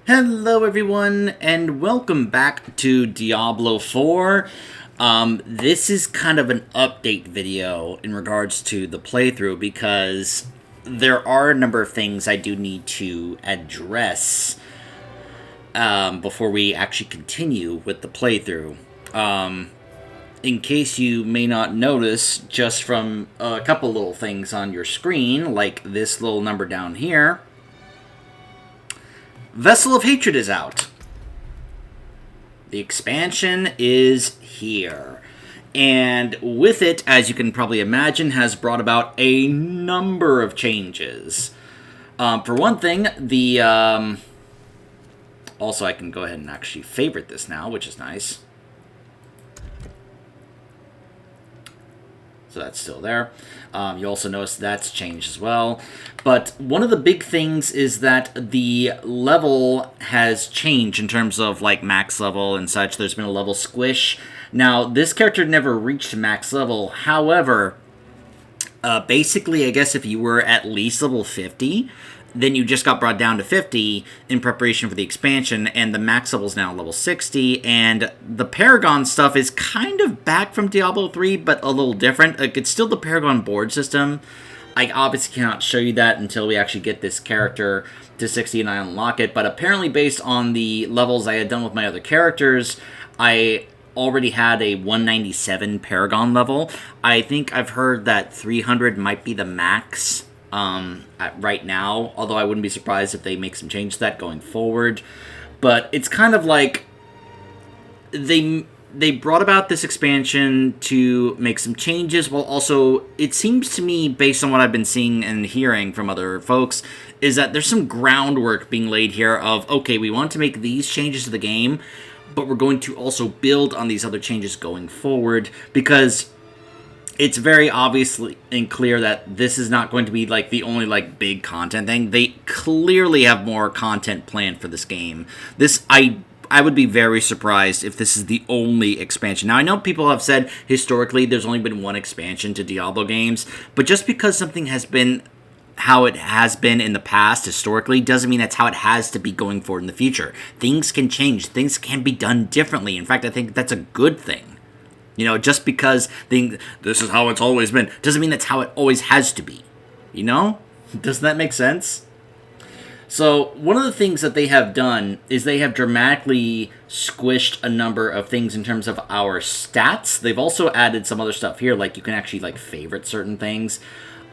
Hello everyone, and welcome back to Diablo 4. This is kind of an update video in regards to the playthrough because there are a number of things I do need to address before we actually continue with the playthrough. In case you may not notice, just from a couple little things on your screen, like this little number down here, Vessel of Hatred is out. The expansion is here. And with it, as you can probably imagine, has brought about a number of changes. For one thing, the... also, I can go ahead and actually favorite this now, which is nice. So that's still there. You also notice that's changed as well. But one of the big things is that the level has changed in terms of like max level and such. There's been a level squish. Now, this character never reached max level. However, basically, I guess if you were at least level 50, then you just got brought down to 50 in preparation for the expansion, and the max level is now level 60, and the Paragon stuff is kind of back from Diablo 3, but a little different. Like, it's still the Paragon board system. I obviously cannot show you that until we actually get this character to 60 and I unlock it, but apparently based on the levels I had done with my other characters, I already had a 197 Paragon level. I think I've heard that 300 might be the max right now, although I wouldn't be surprised if they make some change to that going forward. But it's kind of like they brought about this expansion to make some changes, while also, it seems to me, based on what I've been seeing and hearing from other folks, is that there's some groundwork being laid here of, okay, we want to make these changes to the game, but we're going to also build on these other changes going forward, because it's very obviously and clear that this is not going to be like the only like big content thing. They clearly have more content planned for this game. I would be very surprised if this is the only expansion. Now, I know people have said historically there's only been one expansion to Diablo games, but just because something has been how it has been in the past historically doesn't mean that's how it has to be going forward in the future. Things can change. Things can be done differently. In fact, I think that's a good thing. You know, just because this is how it's always been, doesn't mean that's how it always has to be. You know? Doesn't that make sense? So, one of the things that they have done is they have dramatically squished a number of things in terms of our stats. They've also added some other stuff here, like you can actually like favorite certain things.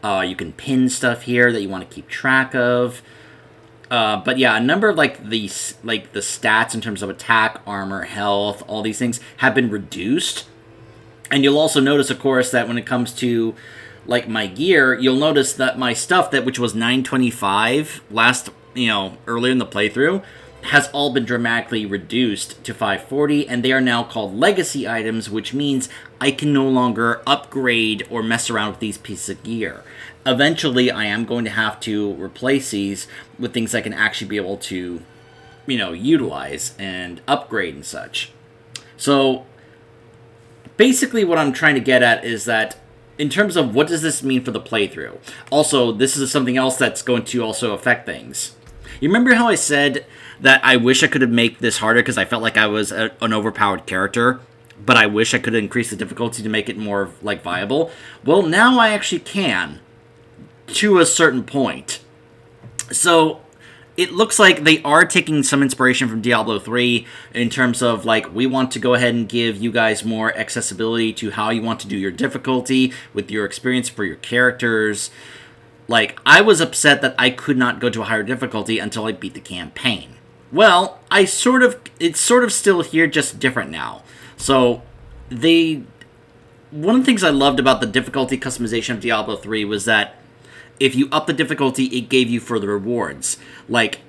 You can pin stuff here that you want to keep track of. But yeah, a number of like the stats in terms of attack, armor, health, all these things have been reduced. And you'll also notice, of course, that when it comes to, like, my gear, you'll notice that my stuff, which was 925 earlier in the playthrough, has all been dramatically reduced to 540, and they are now called legacy items, which means I can no longer upgrade or mess around with these pieces of gear. Eventually, I am going to have to replace these with things I can actually be able to, utilize and upgrade and such. So basically, what I'm trying to get at is that in terms of what does this mean for the playthrough? Also, this is something else that's going to also affect things. You remember how I said that I wish I could have made this harder because I felt like I was an overpowered character, but I wish I could increase the difficulty to make it more, like, viable? Well, now I actually can, to a certain point. So it looks like they are taking some inspiration from Diablo 3 in terms of, like, we want to go ahead and give you guys more accessibility to how you want to do your difficulty with your experience for your characters. Like, I was upset that I could not go to a higher difficulty until I beat the campaign. Well, it's sort of still here, just different now. So, one of the things I loved about the difficulty customization of Diablo 3 was that if you up the difficulty, it gave you further rewards. Like,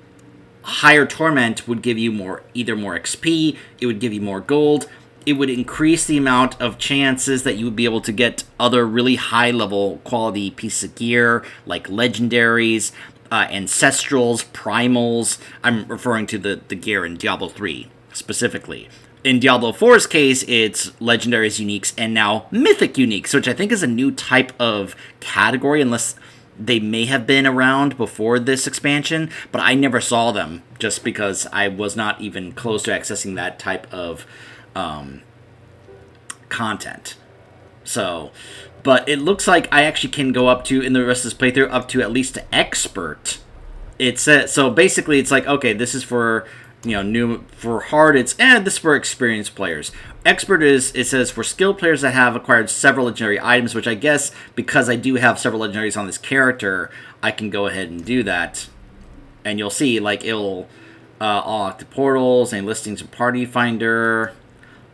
higher Torment would give you either more XP, it would give you more gold, it would increase the amount of chances that you would be able to get other really high-level quality pieces of gear, like legendaries, ancestrals, primals. I'm referring to the gear in Diablo 3, specifically. In Diablo 4's case, it's legendaries, uniques, and now mythic uniques, which I think is a new type of category, unless they may have been around before this expansion, but I never saw them just because I was not even close to accessing that type of content. So, but it looks like I actually can go up to, in the rest of this playthrough, up to at least to expert. It says, so basically it's like, okay, this is for, new, for hard, this is for experienced players. Expert is, it says, for skilled players that have acquired several legendary items, which I guess, because I do have several legendaries on this character, I can go ahead and do that. And you'll see, like, it'll unlock the portals and listings of Party Finder.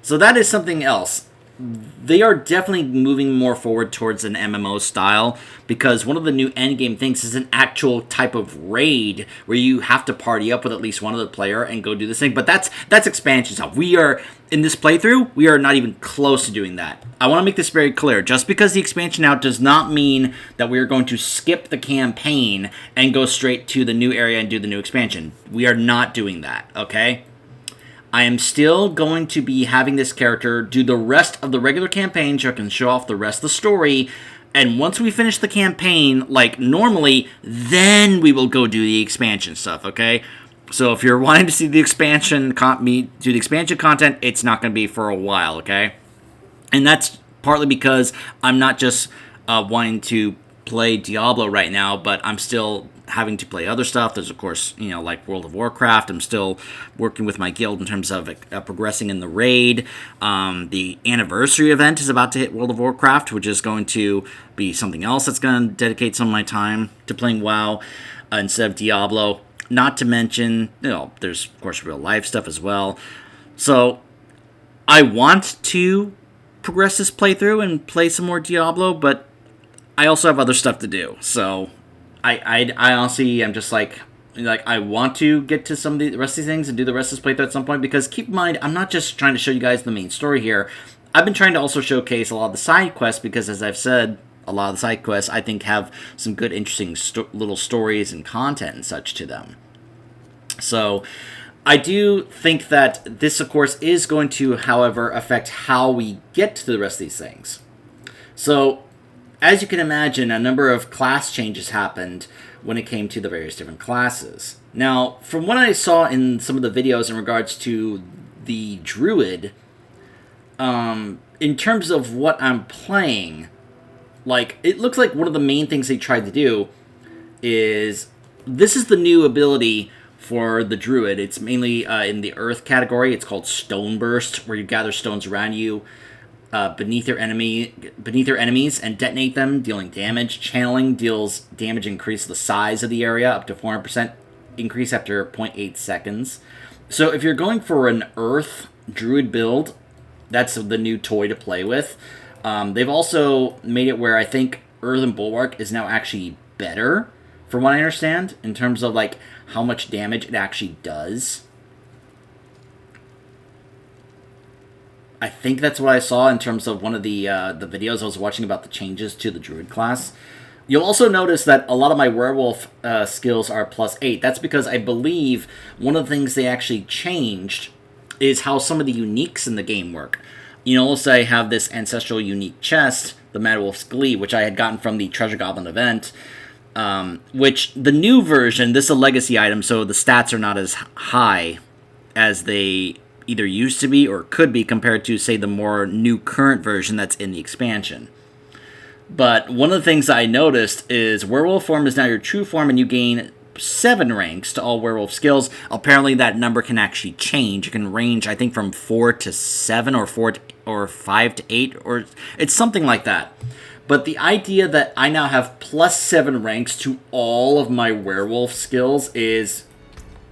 So that is something else. They are definitely moving more forward towards an MMO style, because one of the new endgame things is an actual type of raid where you have to party up with at least one other player and go do this thing. But that's expansion stuff. We are, in this playthrough, we are not even close to doing that. I want to make this very clear. Just because the expansion out does not mean that we are going to skip the campaign and go straight to the new area and do the new expansion. We are not doing that, okay? I am still going to be having this character do the rest of the regular campaign so I can show off the rest of the story. And once we finish the campaign, like normally, then we will go do the expansion stuff, okay? So if you're wanting to see the expansion, do the expansion content, it's not going to be for a while, okay? And that's partly because I'm not just wanting to play Diablo right now, but I'm still having to play other stuff. There's, of course, like World of Warcraft. I'm still working with my guild in terms of progressing in the raid. The anniversary event is about to hit World of Warcraft, which is going to be something else that's going to dedicate some of my time to playing WoW instead of Diablo. Not to mention, there's, of course, real life stuff as well. So I want to progress this playthrough and play some more Diablo, but I also have other stuff to do. So I honestly, I'm just like I want to get to some of the rest of these things and do the rest of this playthrough at some point, because keep in mind, I'm not just trying to show you guys the main story here. I've been trying to also showcase a lot of the side quests, because as I've said, a lot of the side quests I think have some good, interesting little stories and content and such to them. So I do think that this, of course, is going to, however, affect how we get to the rest of these things. So, as you can imagine, a number of class changes happened when it came to the various different classes. Now, from what I saw in some of the videos in regards to the Druid, in terms of what I'm playing, like, it looks like one of the main things they tried to do is, this is the new ability for the Druid. It's mainly in the Earth category. It's called Stone Burst, where you gather stones around you, beneath your enemies and detonate them, dealing damage. Channeling deals damage, increase the size of the area up to 400% increase after 0.8 seconds. So if you're going for an Earth Druid build, that's the new toy to play with. They've also made it where I think Earthen Bulwark is now actually better, from what I understand, in terms of like how much damage it actually does. I think that's what I saw in terms of one of the videos I was watching about the changes to the Druid class. You'll also notice that a lot of my werewolf skills are +8. That's because I believe one of the things they actually changed is how some of the uniques in the game work. Let's say I have this ancestral unique chest, the Mad Wolf's Glee, which I had gotten from the Treasure Goblin event, which the new version, this is a legacy item, so the stats are not as high as they either used to be or could be compared to, say, the more new current version that's in the expansion. But one of the things I noticed is werewolf form is now your true form, and you gain 7 ranks to all werewolf skills. Apparently that number can actually change. It can range, I think, from 4 to 7 or 5 to 8, or it's something like that. But the idea that I now have +7 ranks to all of my werewolf skills is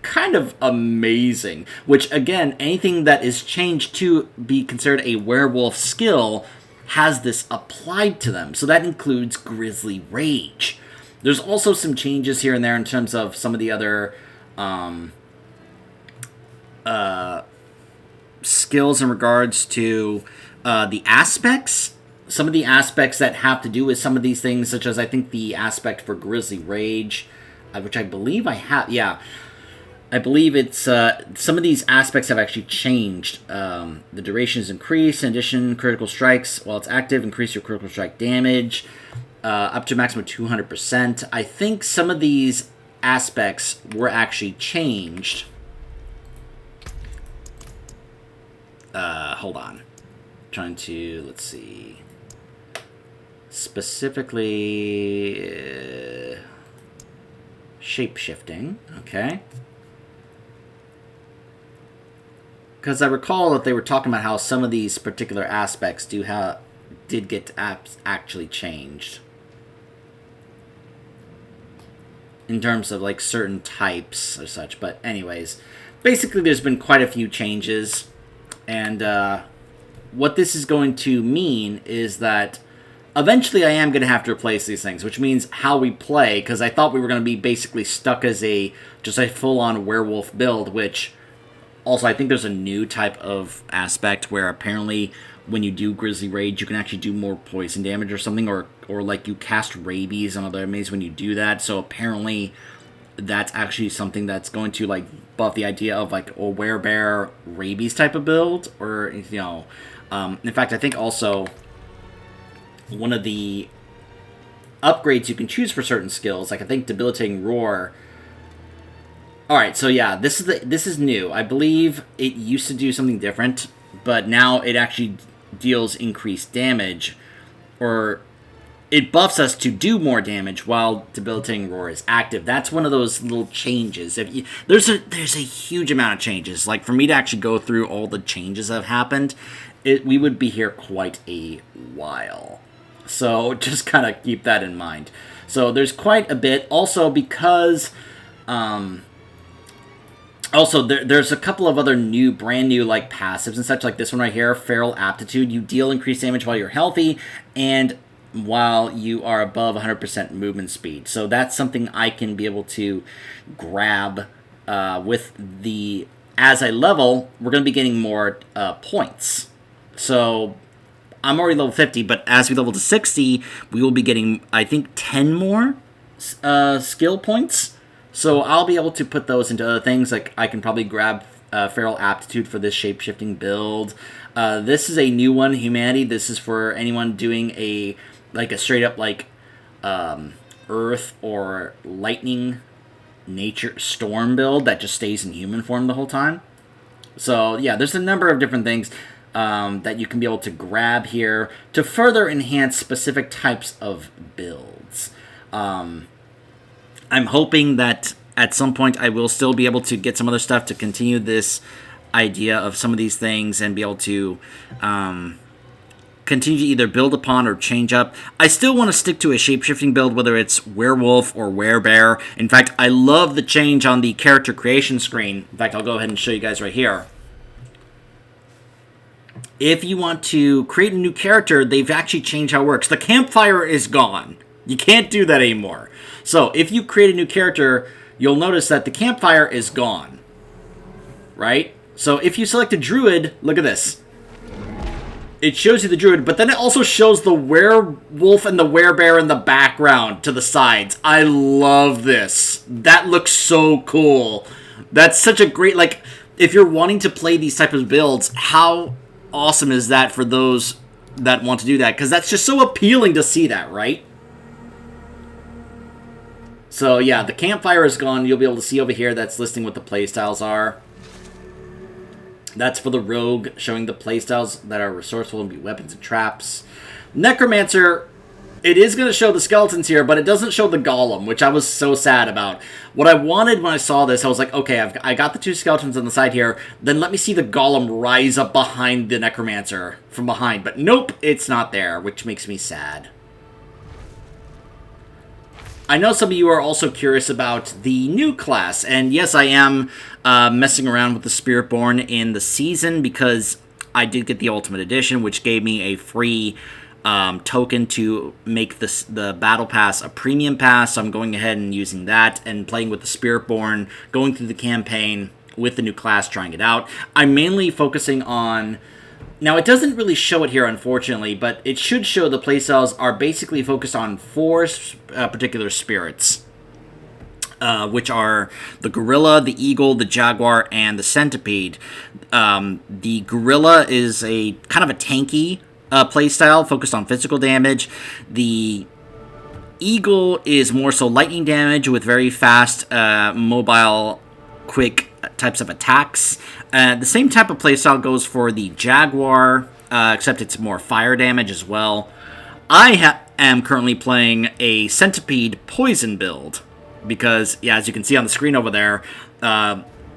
kind of amazing. Which, again, anything that is changed to be considered a werewolf skill has this applied to them. So that includes Grisly Rage. There's also some changes here and there in terms of some of the other skills in regards to the aspects. Some of the aspects that have to do with some of these things, such as I think the aspect for Grisly Rage, which I believe I have, yeah. I believe it's, some of these aspects have actually changed. The duration is increased. In addition, critical strikes, while it's active, increase your critical strike damage. up to a maximum of 200%. I think some of these aspects were actually changed. Hold on. Trying to, let's see. Specifically, shape-shifting, okay. Because I recall that they were talking about how some of these particular aspects did get actually changed. In terms of, like, certain types or such. But anyways, basically there's been quite a few changes. And what this is going to mean is that eventually I am going to have to replace these things, which means how we play, because I thought we were going to be basically stuck as just a full-on werewolf build, which also I think there's a new type of aspect where apparently when you do Grizzly Rage, you can actually do more poison damage or something, or like you cast rabies on other enemies when you do that, so apparently that's actually something that's going to, like, buff the idea of, like, a werebear rabies type of build, or, in fact, I think also one of the upgrades you can choose for certain skills, like I think Debilitating Roar. Alright, so yeah, this is new. I believe it used to do something different, but now it actually deals increased damage, or it buffs us to do more damage while Debilitating Roar is active. That's one of those little changes. There's a huge amount of changes. Like, for me to actually go through all the changes that have happened, we would be here quite a while. So just kind of keep that in mind. So there's quite a bit. Also, because there's a couple of other brand new, like, passives and such, like this one right here, Feral Aptitude. You deal increased damage while you're healthy, and while you are above 100% movement speed. So that's something I can be able to grab with the... As I level, we're going to be getting more points. So I'm already level 50, but as we level to 60, we will be getting, I think, 10 more skill points. So I'll be able to put those into other things. Like, I can probably grab Feral Aptitude for this shape-shifting build. This is a new one, Humanity. This is for anyone doing a straight-up, like, Earth or Lightning Nature Storm build that just stays in human form the whole time. So, yeah, there's a number of different things that you can be able to grab here to further enhance specific types of builds. I'm hoping that at some point I will still be able to get some other stuff to continue this idea of some of these things and be able to continue to either build upon or change up. I still want to stick to a shape-shifting build, whether it's werewolf or werebear. In fact, I love the change on the character creation screen. In fact, I'll go ahead and show you guys right here. If you want to create a new character, they've actually changed how it works. The campfire is gone. You can't do that anymore. So, if you create a new character, you'll notice that the campfire is gone. Right? So, if you select a Druid, look at this. It shows you the Druid, but then it also shows the werewolf and the werebear in the background to the sides. I love this. That looks so cool. That's such a great, like, if you're wanting to play these types of builds, how awesome is that for those that want to do that? Because that's just so appealing to see that, right? So, yeah, the campfire is gone. You'll be able to see over here that's listing what the playstyles are. That's for the rogue, showing the playstyles that are resourceful and be weapons and traps. Necromancer, it is going to show the skeletons here, but it doesn't show the golem, which I was so sad about. What I wanted when I saw this, I was like, okay, I got the two skeletons on the side here, then let me see the golem rise up behind the necromancer from behind. But nope, it's not there, which makes me sad. I know some of you are also curious about the new class, and yes, I am messing around with the Spiritborn in the season because I did get the Ultimate Edition, which gave me a free token to make the Battle Pass a premium pass, so I'm going ahead and using that and playing with the Spiritborn, going through the campaign with the new class, trying it out. I'm mainly focusing on... Now, it doesn't really show it here, unfortunately, but it should show the playstyles are basically focused on four particular spirits, which are the gorilla, the eagle, the jaguar, and the centipede. The gorilla is a kind of a tanky playstyle focused on physical damage. The Eagle is more so lightning damage with very fast, mobile, quick types of attacks. The same type of playstyle goes for the Jaguar, except it's more fire damage as well. I am currently playing a Centipede Poison build because, yeah, as you can see on the screen over there,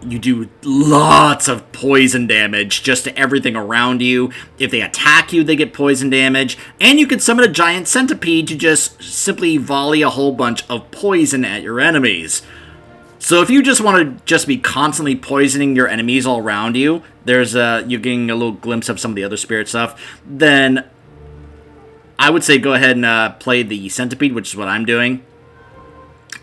you do lots of poison damage just to everything around you. If they attack you, they get poison damage. And you can summon a giant centipede to just simply volley a whole bunch of poison at your enemies. So if you just want to just be constantly poisoning your enemies all around you, you're getting a little glimpse of some of the other spirit stuff, then I would say go ahead and play the centipede, which is what I'm doing.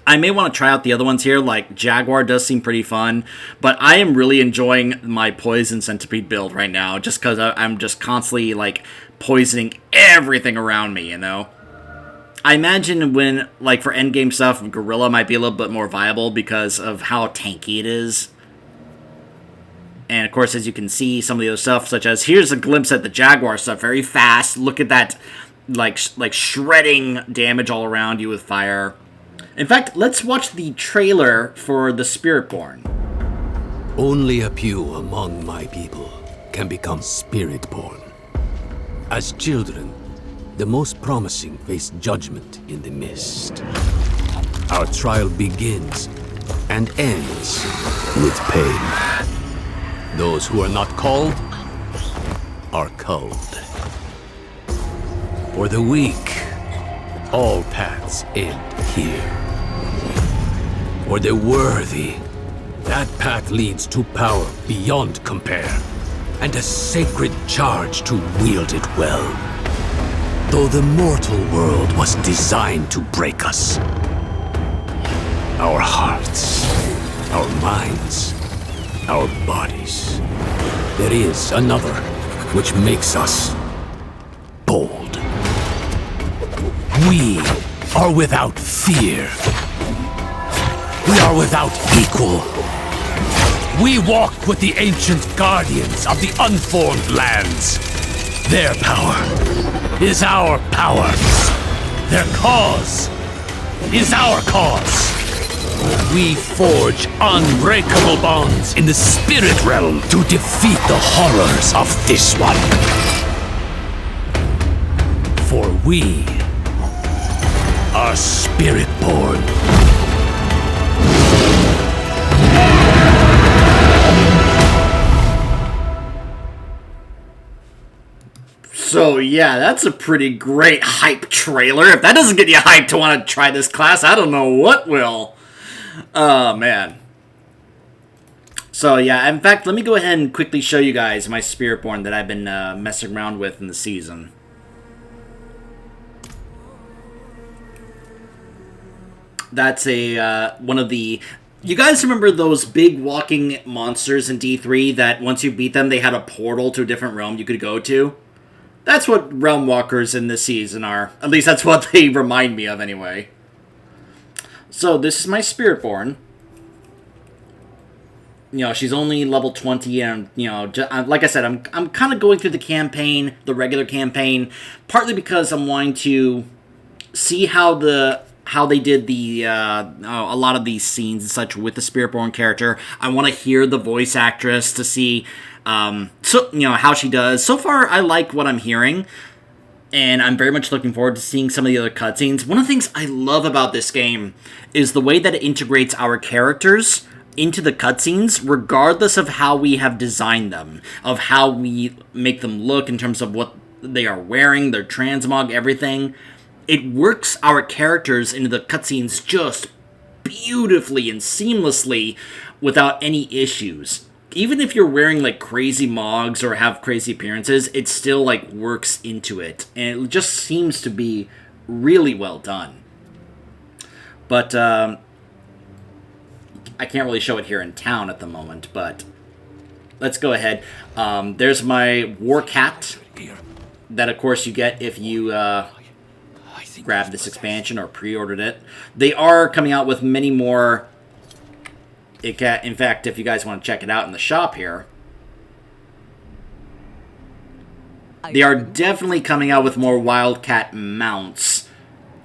I may want to try out the other ones here, like Jaguar does seem pretty fun, but I am really enjoying my Poison Centipede build right now, just because I'm just constantly, like, poisoning everything around me, you know? I imagine when, like, for endgame stuff, Gorilla might be a little bit more viable because of how tanky it is. And, of course, as you can see, some of the other stuff, such as, here's a glimpse at the Jaguar stuff, very fast, look at that, like shredding damage all around you with fire. In fact, let's watch the trailer for the Spiritborn. Only a few among my people can become Spiritborn. As children, the most promising face judgment in the mist. Our trial begins and ends with pain. Those who are not called are culled. For the weak, all paths end here. For the worthy, that path leads to power beyond compare, and a sacred charge to wield it well. Though the mortal world was designed to break us, our hearts, our minds, our bodies, there is another which makes us bold. We are without fear. We are without equal. We walk with the ancient guardians of the unformed lands. Their power is our power. Their cause is our cause. We forge unbreakable bonds in the spirit realm to defeat the horrors of this one. For we are Spiritborn. So yeah, that's a pretty great hype trailer. If that doesn't get you hyped to want to try this class, I don't know what will. Oh, man. So yeah, in fact, let me go ahead and quickly show you guys my Spiritborn that I've been messing around with in the season. That's one of the... You guys remember those big walking monsters in D3 that once you beat them, they had a portal to a different realm you could go to? That's what Realm Walkers in this season are. At least that's what they remind me of, anyway. So, this is my Spiritborn. You know, she's only level 20, and, you know, like I said, I'm kind of going through the campaign, the regular campaign, partly because I'm wanting to see how they did the a lot of these scenes and such with the Spiritborn character. I want to hear the voice actress to see how she does. So far, I like what I'm hearing, and I'm very much looking forward to seeing some of the other cutscenes. One of the things I love about this game is the way that it integrates our characters into the cutscenes, regardless of how we have designed them, of how we make them look in terms of what they are wearing, their transmog, everything. It works our characters into the cutscenes just beautifully and seamlessly without any issues. Even if you're wearing, like, crazy mogs or have crazy appearances, it still, like, works into it. And it just seems to be really well done. But, I can't really show it here in town at the moment, but let's go ahead. There's my War Cat that, of course, you get if you grab this expansion or pre-ordered it. They are coming out with many more. In fact, if you guys want to check it out in the shop here, they are definitely coming out with more Wildcat mounts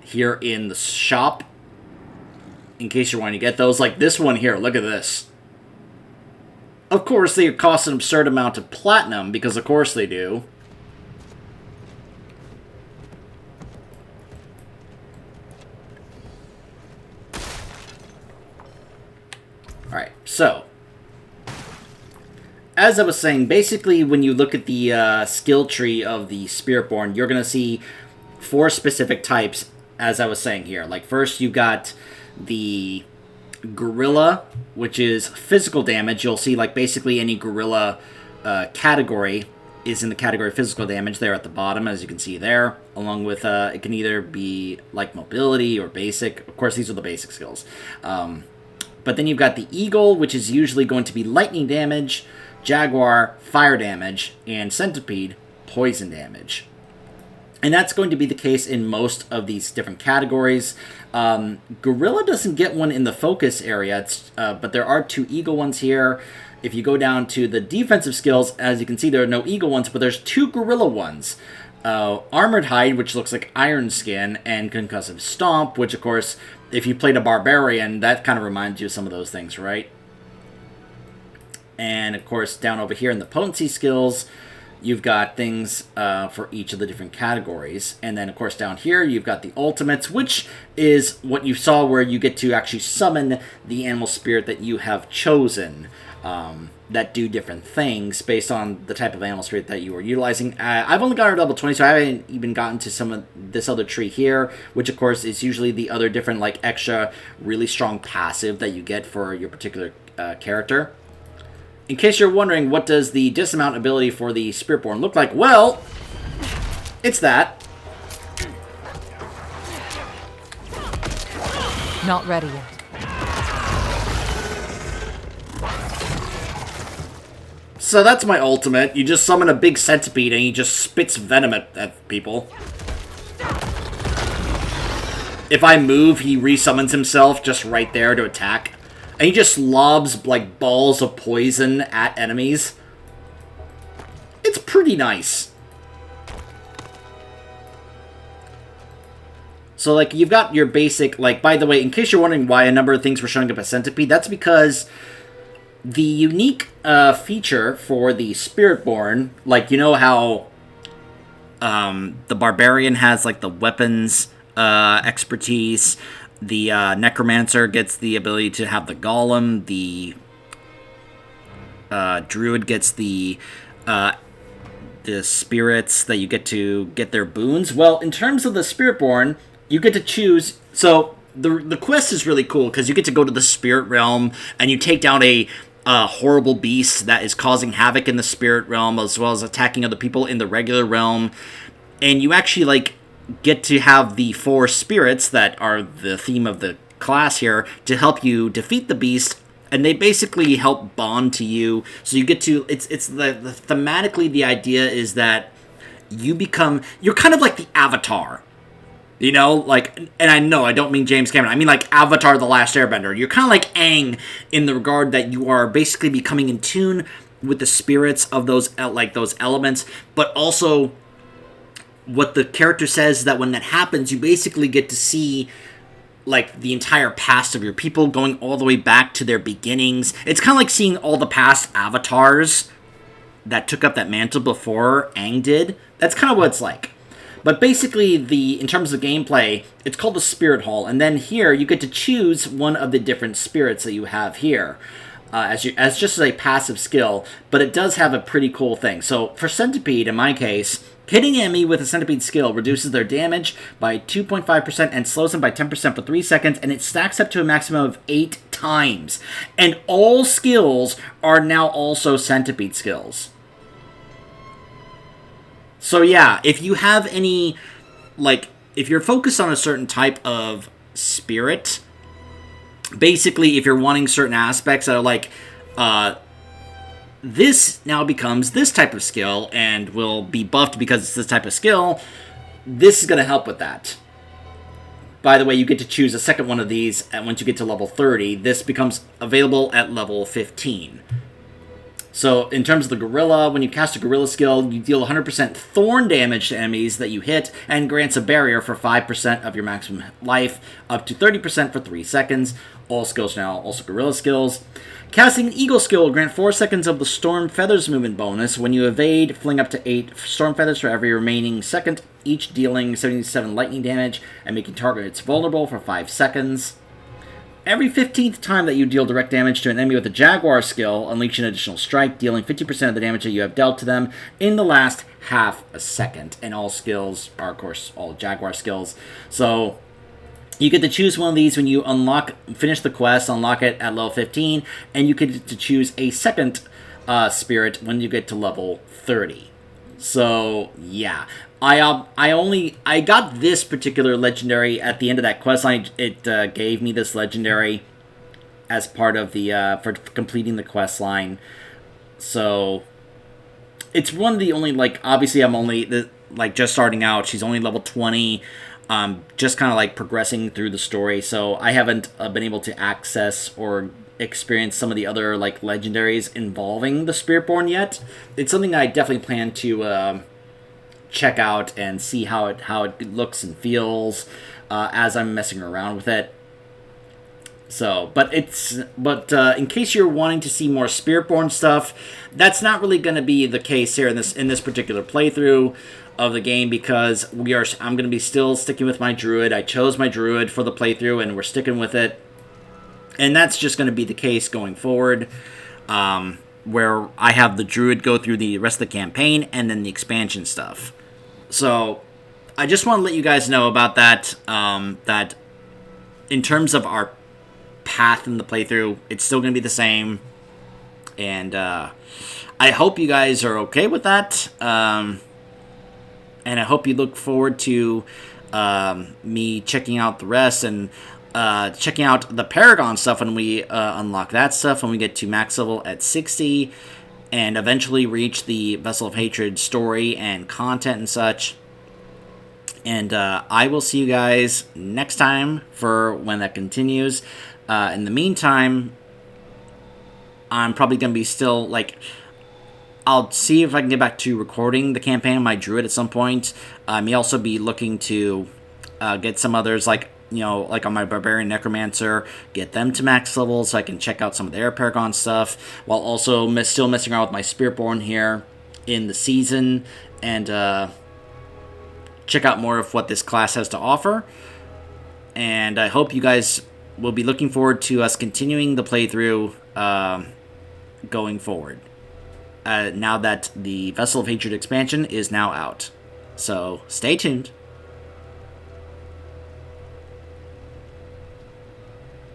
here in the shop, in case you're wanting to get those. Like this one here, look at this. Of course, they cost an absurd amount of platinum, because of course they do. Alright, so as I was saying, basically when you look at the skill tree of the Spiritborn, you're going to see 4 specific types, as I was saying here. Like first you got the Gorilla, which is physical damage. You'll see like basically any Gorilla category is in the category of physical damage there at the bottom, as you can see there, along with it can either be like mobility or basic. Of course, these are the basic skills. But then you've got the Eagle, which is usually going to be lightning damage, Jaguar, fire damage, and Centipede, poison damage. And that's going to be the case in most of these different categories. Gorilla doesn't get one in the focus area, but there are 2 Eagle ones here. If you go down to the defensive skills, as you can see, there are no Eagle ones, but there's 2 Gorilla ones. Armored Hide, which looks like Iron Skin, and Concussive Stomp, which, of course, if you played a Barbarian, that kind of reminds you of some of those things, right? And, of course, down over here in the Potency skills, you've got things for each of the different categories. And then, of course, down here, you've got the Ultimates, which is what you saw where you get to actually summon the animal spirit that you have chosen. That do different things based on the type of animal spirit that you are utilizing. I've only got her level 20, so I haven't even gotten to some of this other tree here, which of course is usually the other different like extra really strong passive that you get for your particular character. In case you're wondering, what does the dismount ability for the Spiritborn look like? Well, it's that. Not ready yet. So that's my ultimate. You just summon a big centipede and he just spits venom at people. If I move, he resummons himself just right there to attack. And he just lobs like balls of poison at enemies. It's pretty nice. So like you've got your basic, like by the way, in case you're wondering why a number of things were showing up as centipede, that's because the unique feature for the Spiritborn, like, you know how the Barbarian has, like, the weapons expertise, the Necromancer gets the ability to have the Golem, the Druid gets the spirits that you get to get their boons. Well, in terms of the Spiritborn, you get to choose, so the quest is really cool, because you get to go to the Spirit Realm, and you take down a horrible beast that is causing havoc in the Spirit Realm, as well as attacking other people in the regular realm. And you actually, like, get to have the 4 spirits that are the theme of the class here to help you defeat the beast, and they basically help bond to you. So you get to, it's thematically, the idea is that you're kind of like the Avatar. You know, like, and I know, I don't mean James Cameron, I mean like Avatar: The Last Airbender. You're kind of like Aang in the regard that you are basically becoming in tune with the spirits of those, like, those elements, but also what the character says is that when that happens, you basically get to see, like, the entire past of your people going all the way back to their beginnings. It's kind of like seeing all the past avatars that took up that mantle before Aang did. That's kind of what it's like. But basically, in terms of gameplay, it's called the Spirit Hall, and then here you get to choose one of the different spirits that you have here as just a passive skill. But it does have a pretty cool thing. So for Centipede, in my case, hitting an enemy with a Centipede skill reduces their damage by 2.5% and slows them by 10% for 3 seconds, and it stacks up to a maximum of 8 times. And all skills are now also Centipede skills. So yeah, if you have any, like, if you're focused on a certain type of spirit, basically if you're wanting certain aspects that are like, this now becomes this type of skill and will be buffed because it's this type of skill, this is going to help with that. By the way, you get to choose a second one of these, and once you get to level 30, this becomes available at level 15. So in terms of the Gorilla, when you cast a Gorilla skill, you deal 100% thorn damage to enemies that you hit and grants a barrier for 5% of your maximum life, up to 30% for 3 seconds. All skills now also Gorilla skills. Casting an Eagle skill will grant 4 seconds of the Storm Feathers movement bonus. When you evade, fling up to 8 Storm Feathers for every remaining second, each dealing 77 lightning damage and making targets vulnerable for 5 seconds. Every 15th time that you deal direct damage to an enemy with a Jaguar skill, unleash an additional strike, dealing 50% of the damage that you have dealt to them in the last half a second. And all skills are, of course, all Jaguar skills. So you get to choose one of these when you finish the quest, unlock it at level 15, and you get to choose a second spirit when you get to level 30. So, yeah. I got this particular legendary at the end of that quest line. It gave me this legendary as part of the for completing the quest line. So it's one of the only, like, obviously I'm only just starting out. She's only level 20. Just kind of like progressing through the story. So I haven't been able to access or experience some of the other like legendaries involving the Spiritborn yet. It's something I definitely plan to check out and see how it looks and feels as I'm messing around with it. So, but in case you're wanting to see more Spiritborn stuff, that's not really going to be the case here in this particular playthrough of the game, because I'm going to be still sticking with my Druid. I chose my Druid for the playthrough, and we're sticking with it. And that's just going to be the case going forward, where I have the Druid go through the rest of the campaign and then the expansion stuff. So I just want to let you guys know about that, that in terms of our path in the playthrough, it's still going to be the same. And I hope you guys are okay with that. And I hope you look forward to me checking out the rest and checking out the Paragon stuff when we unlock that stuff, when we get to max level at 60, and eventually reach the Vessel of Hatred story and content and such. And I will see you guys next time for when that continues. In the meantime, I'm probably going to be still, like, I'll see if I can get back to recording the campaign of my Druid at some point. I may also be looking to get some others, like, you know, like on my Barbarian Necromancer, get them to max level so I can check out some of their Paragon stuff, while also still messing around with my Spiritborn here in the season, and check out more of what this class has to offer. And I hope you guys will be looking forward to us continuing the playthrough going forward. Now that the Vessel of Hatred expansion is now out. So, stay tuned.